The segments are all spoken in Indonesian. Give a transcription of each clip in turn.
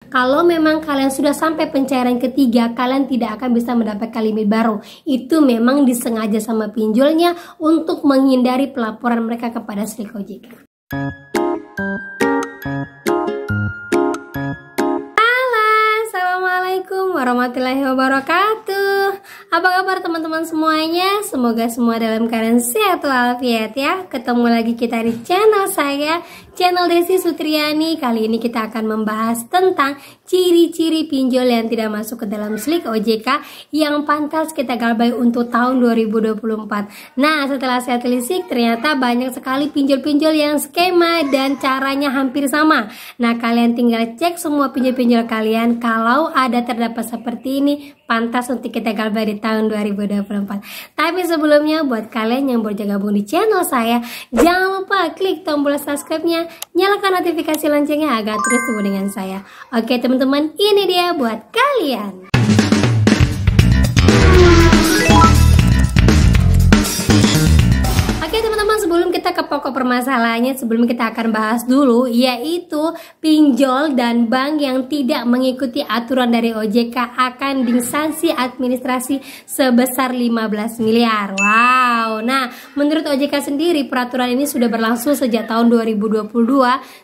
Kalau memang kalian sudah sampai pencairan ketiga, kalian tidak akan bisa mendapatkan limit baru. Itu memang disengaja sama pinjolnya untuk menghindari pelaporan mereka kepada Slik OJK. Assalamualaikum warahmatullahi wabarakatuh. Apa kabar teman-teman semuanya? Semoga semua dalam keadaan sehat walafiat ya. Ketemu lagi kita di channel saya, channel Desi Sutriani. Kali ini kita akan membahas tentang ciri-ciri pinjol yang tidak masuk ke dalam Slik OJK yang pantas kita galbay untuk tahun 2024. Nah, setelah saya telisik ternyata banyak sekali pinjol-pinjol yang skema dan caranya hampir sama. Nah, kalian tinggal cek semua pinjol-pinjol kalian. Kalau ada terdapat seperti ini, pantas untuk kita galbay di tahun 2024. Tapi sebelumnya, buat kalian yang baru gabung di channel saya, jangan lupa klik tombol subscribe-nya, nyalakan notifikasi loncengnya agar terus tumbuh dengan saya. Oke teman-teman, ini dia buat kalian. Sebelum kita ke pokok permasalahannya, sebelum kita akan bahas dulu, yaitu pinjol dan bank yang tidak mengikuti aturan dari OJK akan disanksi administrasi sebesar 15 miliar. Wow. Nah, menurut OJK sendiri peraturan ini sudah berlangsung sejak tahun 2022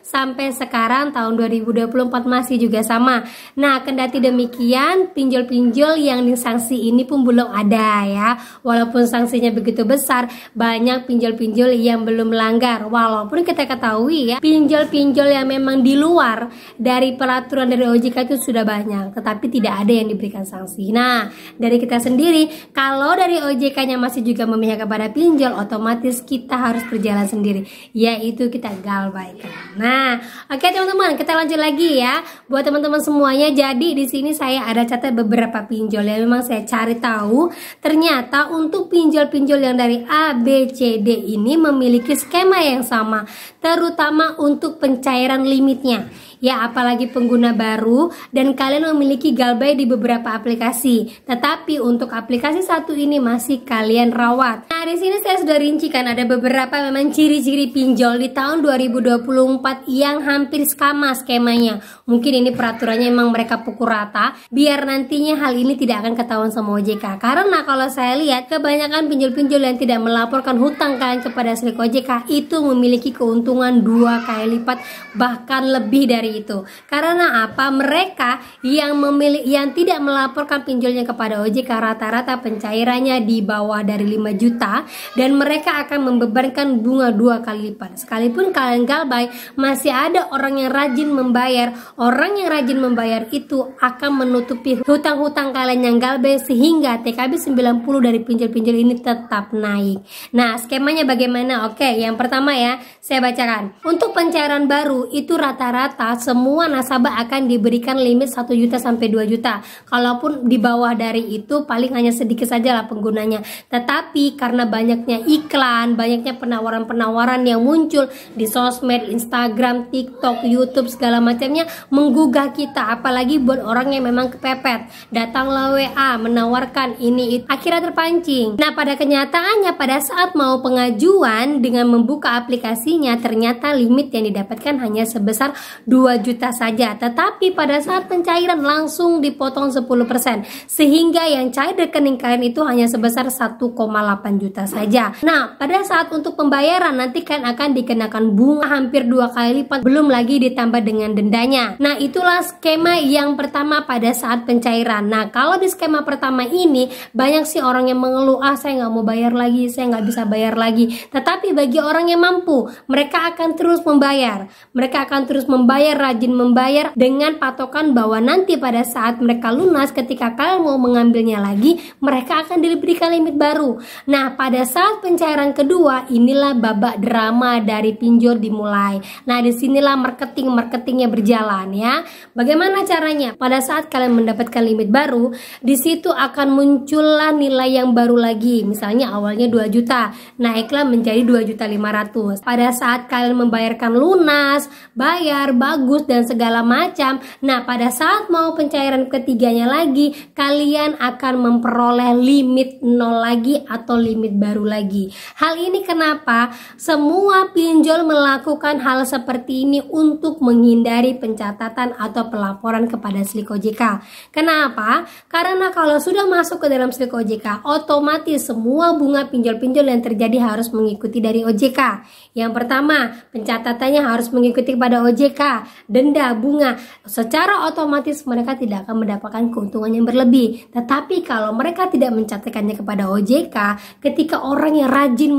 sampai sekarang tahun 2024 masih juga sama. Nah, kendati demikian, pinjol-pinjol yang disanksi ini pun belum ada ya. Walaupun sanksinya begitu besar, banyak pinjol-pinjol yang belum melanggar. Walaupun kita ketahui ya, pinjol-pinjol yang memang di luar dari peraturan dari OJK itu sudah banyak, tetapi tidak ada yang diberikan sanksi. Nah, dari kita sendiri, kalau dari OJK-nya masih juga memihak kepada pinjol, otomatis kita harus berjalan sendiri, yaitu kita galbaikan. Nah, oke teman-teman, kita lanjut lagi ya. Buat teman-teman semuanya, jadi di sini saya ada catat beberapa pinjol yang memang saya cari tahu. Ternyata untuk pinjol-pinjol yang dari A, B, C, D ini memiliki skema yang sama, terutama untuk pencairan limitnya. Ya, apalagi pengguna baru dan kalian memiliki galbay di beberapa aplikasi, tetapi untuk aplikasi satu ini masih kalian rawat. Nah, di sini saya sudah rincikan ada beberapa memang ciri-ciri pinjol di tahun 2024 yang hampir sama skemanya. Mungkin ini peraturannya memang mereka pukul rata biar nantinya hal ini tidak akan ketahuan sama OJK. Karena kalau saya lihat kebanyakan pinjol-pinjol yang tidak melaporkan hutang kalian kepada Slik OJK itu memiliki keuntungan 2 kali lipat bahkan lebih dari itu. Karena apa? Mereka yang tidak melaporkan pinjolnya kepada OJK rata-rata pencairannya di bawah dari 5 juta dan mereka akan membebankan bunga 2 kali lipat. Sekalipun kalian galbay, masih ada orang yang rajin membayar. Orang yang rajin membayar itu akan menutupi hutang-hutang kalian yang galbay sehingga TKB 90 dari pinjol-pinjol ini tetap naik. Nah, skemanya bagaimana? Oke, yang pertama ya, saya bacakan. Untuk pencairan baru itu rata-rata semua nasabah akan diberikan limit 1 juta sampai 2 juta. Kalaupun di bawah dari itu paling hanya sedikit saja lah penggunanya. Tetapi karena banyaknya iklan, banyaknya penawaran-penawaran yang muncul di sosmed, Instagram, TikTok, YouTube segala macamnya menggugah kita, apalagi buat orang yang memang kepepet. Datanglah WA menawarkan ini itu. Akhirnya terpancing. Nah, pada kenyataannya pada saat mau pengajuan dengan membuka aplikasinya ternyata limit yang didapatkan hanya sebesar 2 juta saja, tetapi pada saat pencairan langsung dipotong 10%, sehingga yang cair rekening kalian itu hanya sebesar 1,8 juta saja. Nah, pada saat untuk pembayaran nanti kan akan dikenakan bunga hampir 2 kali lipat, belum lagi ditambah dengan dendanya. Nah, itulah skema yang pertama pada saat pencairan. Nah, kalau di skema pertama ini banyak sih orang yang mengeluh, saya nggak mau bayar lagi, saya nggak bisa bayar lagi. Tetapi bagi orang yang mampu, mereka akan terus membayar. Mereka akan terus membayar, rajin membayar dengan patokan bahwa nanti pada saat mereka lunas, ketika kalian mau mengambilnya lagi, mereka akan diberikan limit baru. Nah, pada saat pencairan kedua, inilah babak drama dari pinjol dimulai. Nah, disinilah marketingnya berjalan ya. Bagaimana caranya? Pada saat kalian mendapatkan limit baru, di situ akan muncullah nilai yang baru lagi. Misalnya awalnya 2 juta, naiklah menjadi 2.500.000. Pada saat kalian membayarkan lunas, bayar bagus bagus dan segala macam. Nah, pada saat mau pencairan ketiganya lagi, kalian akan memperoleh limit 0 lagi atau limit baru lagi. Hal ini kenapa? Semua pinjol melakukan hal seperti ini untuk menghindari pencatatan atau pelaporan kepada Slik OJK. Kenapa? Karena kalau sudah masuk ke dalam Slik OJK, otomatis semua bunga pinjol-pinjol yang terjadi harus mengikuti dari OJK. Yang pertama, pencatatannya harus mengikuti kepada OJK, denda, bunga. Secara otomatis mereka tidak akan mendapatkan keuntungan yang berlebih. Tetapi kalau mereka tidak mencatatkannya kepada OJK, ketika orang yang rajin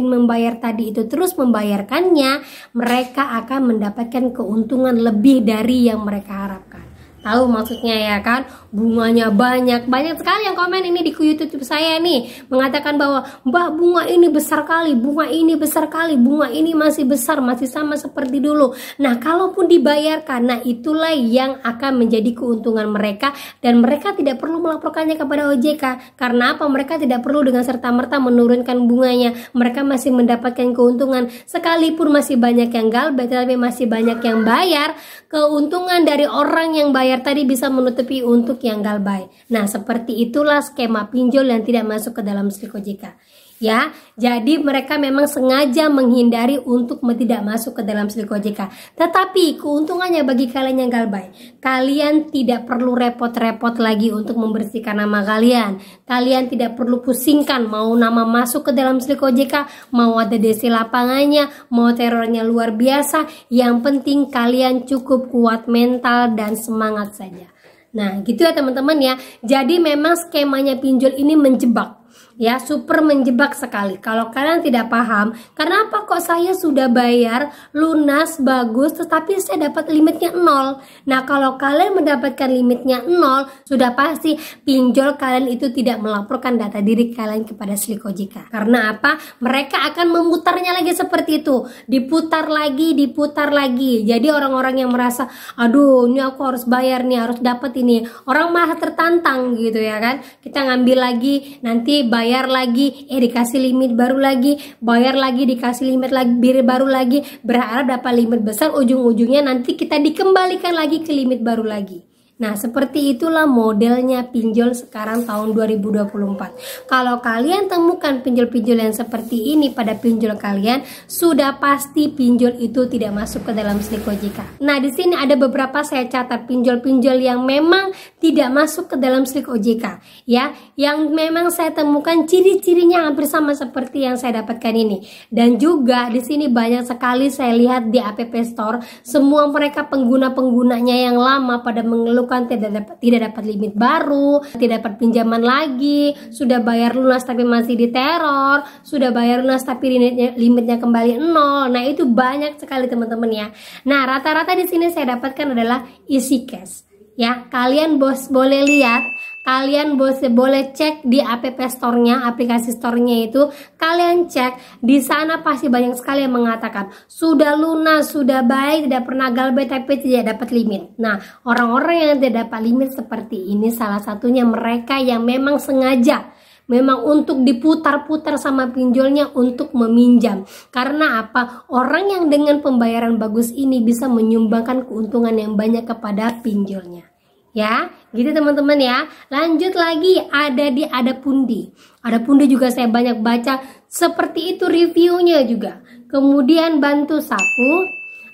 membayar tadi itu terus membayarkannya, mereka akan mendapatkan keuntungan lebih dari yang mereka harapkan. Tahu maksudnya ya kan? Bunganya banyak sekali yang komen ini di YouTube saya nih, mengatakan bahwa Mbak, bunga ini besar kali, bunga ini besar kali, bunga ini masih besar, masih sama seperti dulu. Nah, kalaupun dibayarkan, nah itulah yang akan menjadi keuntungan mereka, dan mereka tidak perlu melaporkannya kepada OJK. Karena apa? Mereka tidak perlu dengan serta-merta menurunkan bunganya. Mereka masih mendapatkan keuntungan, sekalipun masih banyak yang galbay, tapi masih banyak yang bayar. Keuntungan dari orang yang bayar tadi bisa menutupi untuk yang galbay. Nah, seperti itulah skema pinjol yang tidak masuk ke dalam Slik OJK. Ya, jadi mereka memang sengaja menghindari untuk tidak masuk ke dalam Slik OJK. Tetapi keuntungannya bagi kalian yang galbay, kalian tidak perlu repot-repot lagi untuk membersihkan nama kalian. Kalian tidak perlu pusingkan mau nama masuk ke dalam Slik OJK, mau ada DC lapangannya, mau terornya luar biasa. Yang penting kalian cukup kuat mental dan semangat saja. Nah, gitu ya teman-teman ya. Jadi memang skemanya pinjol ini menjebak. Ya, super menjebak sekali. Kalau kalian tidak paham, kenapa kok saya sudah bayar lunas bagus tetapi saya dapat limitnya 0. Nah, kalau kalian mendapatkan limitnya 0, sudah pasti pinjol kalian itu tidak melaporkan data diri kalian kepada Slik OJK. Karena apa? Mereka akan memutarnya lagi seperti itu, diputar lagi. Jadi orang-orang yang merasa, aduh ini aku harus bayar nih, harus dapat ini, orang malah tertantang gitu ya kan. Kita ngambil lagi, nanti bayar lagi, dikasih limit baru lagi, bayar lagi, dikasih limit lagi, baru lagi, berharap dapat limit besar, ujung-ujungnya nanti kita dikembalikan lagi ke limit baru lagi. Nah, seperti itulah modelnya pinjol sekarang tahun 2024. Kalau kalian temukan pinjol-pinjol yang seperti ini pada pinjol kalian, sudah pasti pinjol itu tidak masuk ke dalam Slik OJK. Nah, di sini ada beberapa saya catat pinjol-pinjol yang memang tidak masuk ke dalam Slik OJK, ya, yang memang saya temukan ciri-cirinya hampir sama seperti yang saya dapatkan ini. Dan juga di sini banyak sekali saya lihat di App Store, semua mereka pengguna-penggunanya yang lama pada mengeluh tidak dapat limit baru, tidak dapat pinjaman lagi, sudah bayar lunas tapi masih diteror, sudah bayar lunas tapi limitnya kembali 0. Nah, itu banyak sekali teman-teman ya. Nah, rata-rata di sini saya dapatkan adalah isi cash. Ya, kalian boleh lihat, kalian boleh cek di App Store-nya, aplikasi store-nya itu, kalian cek, di sana pasti banyak sekali yang mengatakan sudah lunas, sudah baik, tidak pernah galbay tapi tidak dapat limit. Nah, orang-orang yang tidak dapat limit seperti ini salah satunya mereka yang memang sengaja memang untuk diputar-putar sama pinjolnya untuk meminjam. Karena apa? Orang yang dengan pembayaran bagus ini bisa menyumbangkan keuntungan yang banyak kepada pinjolnya. Ya, gitu teman-teman ya. Lanjut lagi, ada Pundi. Ada Pundi juga saya banyak baca seperti itu reviewnya juga. Kemudian Bantu Saku,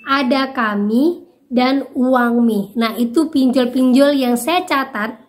ada Kami, dan Uangmi. Nah, itu pinjol-pinjol yang saya catat.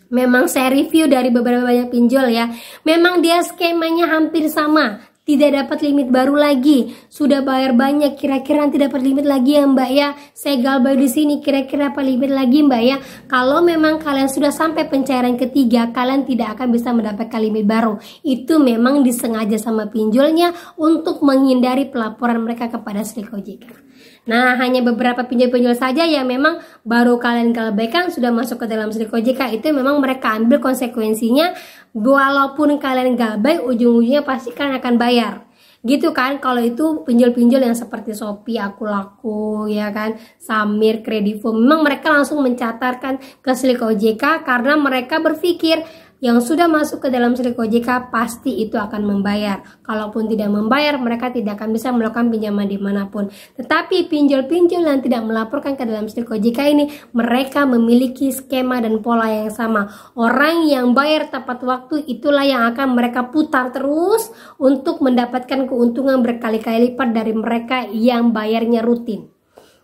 Memang saya review dari beberapa banyak pinjol ya. Memang dia skemanya hampir sama. Tidak dapat limit baru lagi. Sudah bayar banyak, kira-kira nanti dapat limit lagi ya Mbak ya. Saya galbay di sini, kira-kira apa limit lagi Mbak ya. Kalau memang kalian sudah sampai pencairan ketiga, kalian tidak akan bisa mendapatkan limit baru. Itu memang disengaja sama pinjolnya untuk menghindari pelaporan mereka kepada Slik OJK. Nah, hanya beberapa pinjol-pinjol saja yang memang baru kalian galbaykan sudah masuk ke dalam Slik OJK. Itu memang mereka ambil konsekuensinya, walaupun kalian galbay, ujung-ujungnya pasti kalian akan bayar. Gitu kan, kalau itu pinjol-pinjol yang seperti Shopee, Aku Laku, ya kan, Samir, Kredivo, memang mereka langsung mencatatkan ke Slik OJK karena mereka berpikir yang sudah masuk ke dalam slick OJK pasti itu akan membayar. Kalaupun tidak membayar, mereka tidak akan bisa melakukan pinjaman dimanapun. Tetapi pinjol-pinjol yang tidak melaporkan ke dalam slick OJK ini, mereka memiliki skema dan pola yang sama. Orang yang bayar tepat waktu itulah yang akan mereka putar terus untuk mendapatkan keuntungan berkali-kali lipat dari mereka yang bayarnya rutin.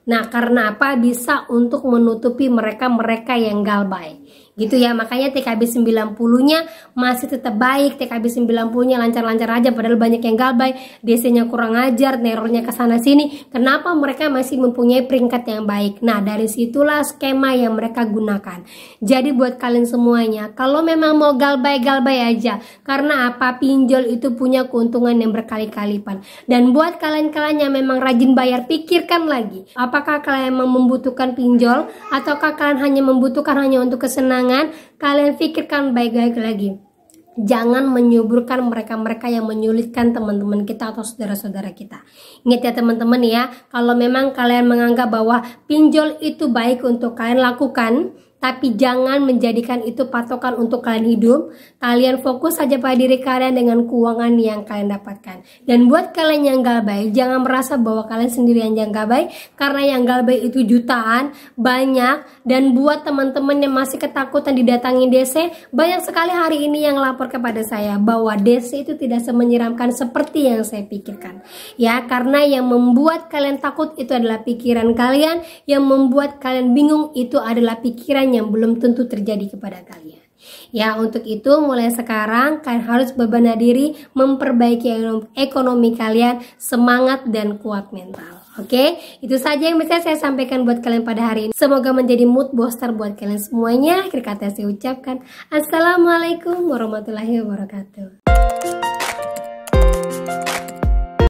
Nah, karena apa? Bisa untuk menutupi mereka-mereka yang galbay. Gitu ya, makanya TKB 90-nya masih tetap baik, TKB 90-nya lancar-lancar aja, padahal banyak yang galbay, DC-nya kurang ajar, nerornya ke sana sini. Kenapa mereka masih mempunyai peringkat yang baik? Nah, dari situlah skema yang mereka gunakan. Jadi buat kalian semuanya, kalau memang mau galbay aja, karena apa? Pinjol itu punya keuntungan yang berkali-kali lipat. Dan buat kalian-kalian yang memang rajin bayar, pikirkan lagi, apakah kalian memang membutuhkan pinjol ataukah kalian hanya membutuhkan hanya untuk kesenangan? Kalian pikirkan baik-baik lagi. Jangan menyuburkan mereka-mereka yang menyulitkan teman-teman kita atau saudara-saudara kita. Ingat ya teman-teman ya, kalau memang kalian menganggap bahwa pinjol itu baik untuk kalian lakukan, tapi jangan menjadikan itu patokan untuk kalian hidup. Kalian fokus saja pada diri kalian dengan keuangan yang kalian dapatkan. Dan buat kalian yang galbay, jangan merasa bahwa kalian sendirian yang galbay, karena yang galbay itu jutaan, banyak. Dan buat teman-teman yang masih ketakutan didatangi DC, banyak sekali hari ini yang lapor kepada saya bahwa DC itu tidak semenyeramkan seperti yang saya pikirkan. Ya, karena yang membuat kalian takut itu adalah pikiran kalian, yang membuat kalian bingung itu adalah pikiran yang belum tentu terjadi kepada kalian. Ya, untuk itu mulai sekarang kalian harus berbenah diri, memperbaiki ekonomi kalian, semangat dan kuat mental. Oke, itu saja yang bisa saya sampaikan buat kalian pada hari ini. Semoga menjadi mood booster buat kalian semuanya. Akhir kata saya ucapkan Assalamualaikum warahmatullahi wabarakatuh.